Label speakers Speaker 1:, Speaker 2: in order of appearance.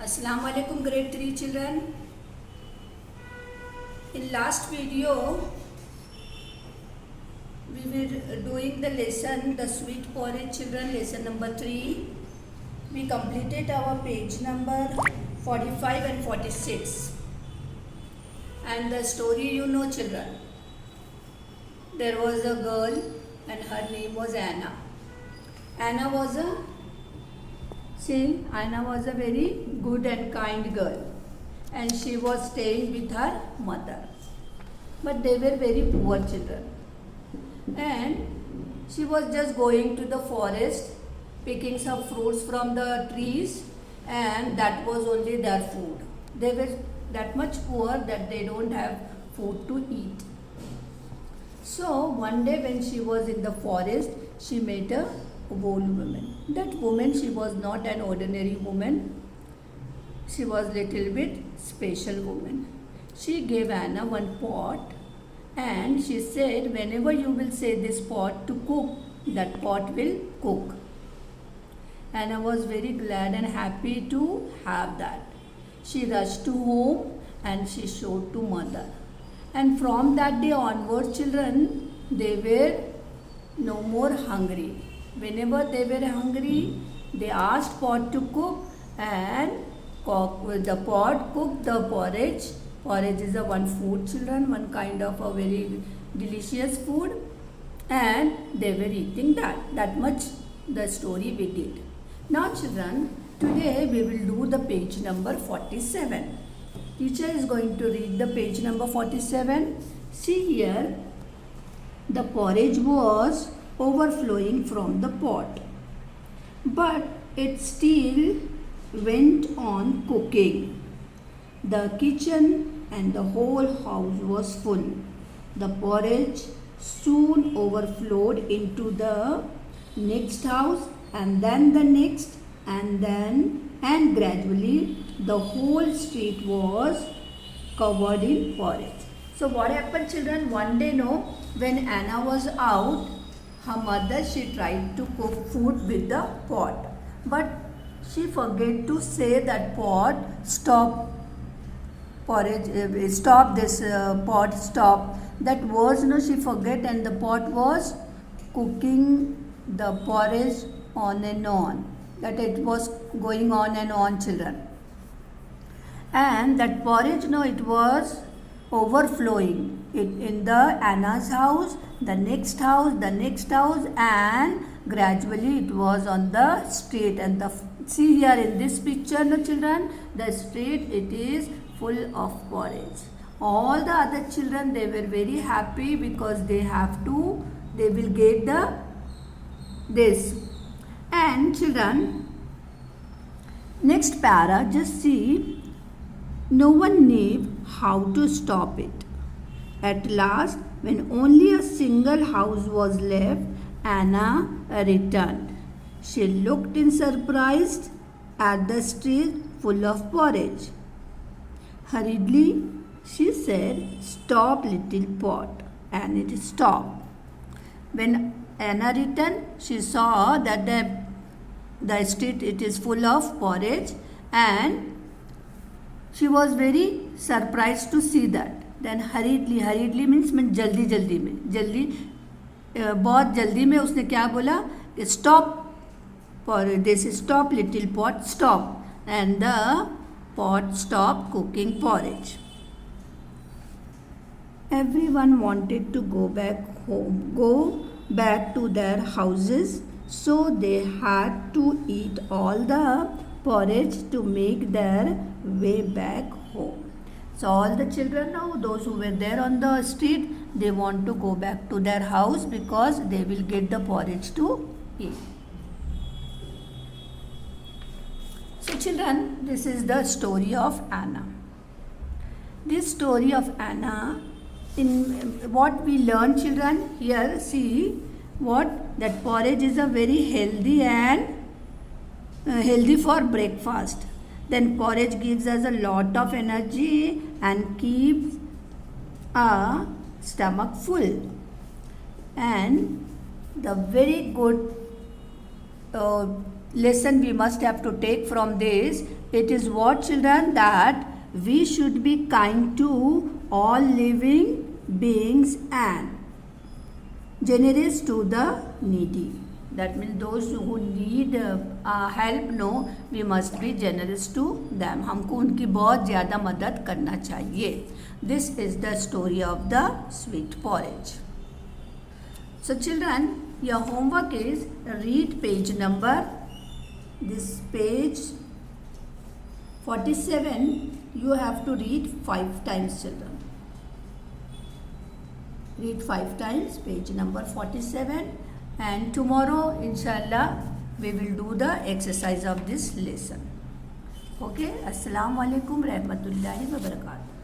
Speaker 1: Assalamu alaikum grade 3 children. In last video we were doing the lesson the sweet porridge children, lesson number 3. We completed our page number 45 and 46, and the story you know children. There was a girl and her name was Anna. Anna was a very good and kind girl, and she was staying with her mother. But they were very poor children, and she was just going to the forest, picking some fruits from the trees, and that was only their food. They were that much poor that they don't have food to eat. So one day when she was in the forest, she met a old woman. That woman, she was not an ordinary woman. She was little bit special woman. She gave Anna one pot, and she said, whenever you will say this pot to cook, that pot will cook. Anna was very glad and happy to have that. She rushed to home and she showed to mother. And from that day onward, children, they were no more hungry. Whenever they were hungry, they asked pot to cook, and the pot cooked the porridge. Porridge is a one food, children, one kind of a very delicious food, and they were eating that. That much the story we did. Now children, today we will do the page number 47. Teacher is going to read the page number 47. See here, the porridge was overflowing from the pot, but it still went on cooking. The kitchen and the whole house was full. The porridge soon overflowed into the next house, and then the next, and gradually the whole street was covered in porridge. So what happened children? One day, when Anna was out, her mother, she tried to cook food with the pot, but she forget to say that pot, stop porridge, stop this pot, stop. That words, she forget, and the pot was cooking the porridge on and on. That it was going on and on, children. And that porridge, it was overflowing. It in the Anna's house, the next house, and gradually it was on the street. And see here in this picture, children, the street, it is full of porridge. All the other children, they were very happy because they will get this. And children, next para, just see, no one knew how to stop it. At last, when only a single house was left, Anna returned. She looked in surprise at the street full of porridge. Hurriedly, she said, "Stop, little pot," and it stopped. When Anna returned, she saw that the street, it is full of porridge, and she was very surprised to see that. Then hurriedly means जल्दी में बहुत जल्दी में उसने क्या बोला? Stop porridge. This is stop, little pot, stop, and the pot stopped cooking porridge. Everyone wanted to go back home, go back to their houses, so they had to eat all the porridge to make their way back home. So all the children now, those who were there on the street, they want to go back to their house because they will get the porridge to eat. So children, this is the story of Anna. This story of Anna, in what we learn children, here see what that porridge is a very healthy and healthy for breakfast. Then porridge gives us a lot of energy and keeps our stomach full. And the very good lesson we must have to take from this, It is what, children? That we should be kind to all living beings and generous to the needy. That means those who need help, no, we must be generous to them. हमको उनकी बहुत ज़्यादा मदद करना चाहिए. This is the story of the sweet porridge. So children, your homework is read page number, this page 47. You have to read 5 times, children. Read 5 times page number 47, and tomorrow inshallah we will do the exercise of this lesson. Okay, assalamu alaikum rahmatullahi wa barakatuh.